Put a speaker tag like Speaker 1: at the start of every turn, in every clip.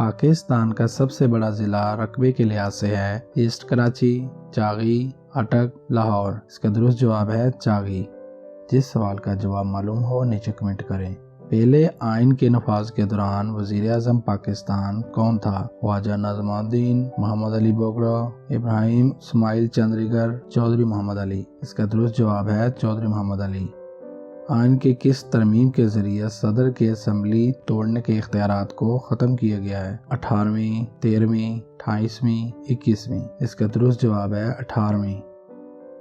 Speaker 1: पाकिस्तान का सबसे बड़ा जिला रकबे के लिहाज से है ईस्ट कराची, चागी, अटक, लाहौर। इसका दुरुस्त जवाब है चागी। जिस सवाल का जवाब मालूम हो नीचे कमेंट करें। पहले आइन के नफाज के दौरान वजीर आज़म पाकिस्तान कौन था? ख्वाजा नज़मुद्दीन, मोहम्मद अली बोगरा, इब्राहिम इस्माइल चंद्रीगर, चौधरी मोहम्मद अली। इसका दुरुस्त जवाब है चौधरी मोहम्मद अली। आइन के किस तरमीम के जरिए सदर के असम्बली तोड़ने के इख्तियारात को ख़त्म किया गया है? 18वीं, 13वीं, 28वीं, 21वीं। इसका दुरुस्त जवाब है 18वीं।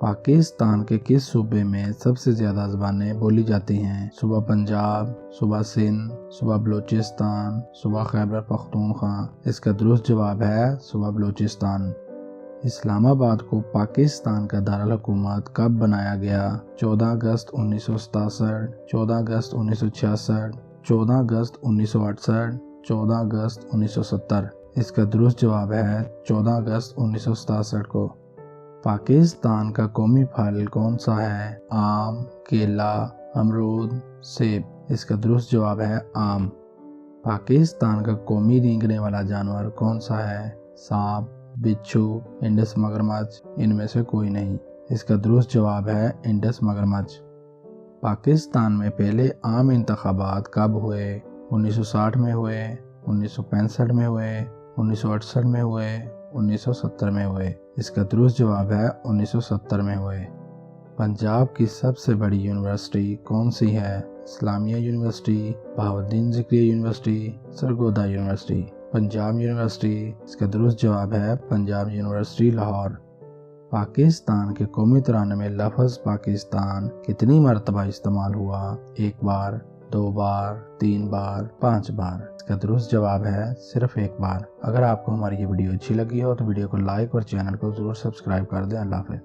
Speaker 1: पाकिस्तान के किस सूबे में सबसे ज़्यादा ज़बानें बोली जाती हैं? सूबा पंजाब, सूबा सिंध, सूबा बलूचिस्तान, सूबा खैबर पख्तूनख्वा। इसका दुरुस्त जवाब है सूबा बलूचिस्तान। इस्लामाबाद को पाकिस्तान का दारुल हुकूमत कब बनाया गया? 14 अगस्त 1967, 14 अगस्त 1966, 14 अगस्त 1968, 14 अगस्त 1970। इसका दुरुस्त जवाब है 14 अगस्त 1967 को। पाकिस्तान का कौमी फल कौन सा है? आम, केला, अमरूद, सेब। इसका दुरुस्त जवाब है आम। पाकिस्तान का कौमी रेंगने वाला जानवर कौन सा है? सांप, बिच्छू, इंडस मगरमच्छ, इनमें से कोई नहीं। इसका दुरुस्त जवाब है इंडस मगरमच्छ। पाकिस्तान में पहले आम इंतखाबात कब हुए? 1960 में हुए, 1965 में हुए, 1968 में हुए, 1970 में हुए। इसका दुरुस्त जवाब है 1970 में हुए। पंजाब की सबसे बड़ी यूनिवर्सिटी कौन सी है? Islamia university, Bahauddin Zakaria university, Sargodha university. Punjab university. इसका दुरुस्त जवाब है पंजाब यूनिवर्सिटी लाहौर। पाकिस्तान के कौमी तराने में लफ्ज़ पाकिस्तान कितनी मरतबा इस्तेमाल हुआ? 1 बार, 2 बार, 3 बार, 5 बार। इसका दुरुस्त जवाब है सिर्फ 1 बार। अगर आपको हमारी ये वीडियो अच्छी लगी हो तो वीडियो को लाइक और चैनल को ज़रूर सब्सक्राइब कर दें। अल्लाह हाफ़िज़।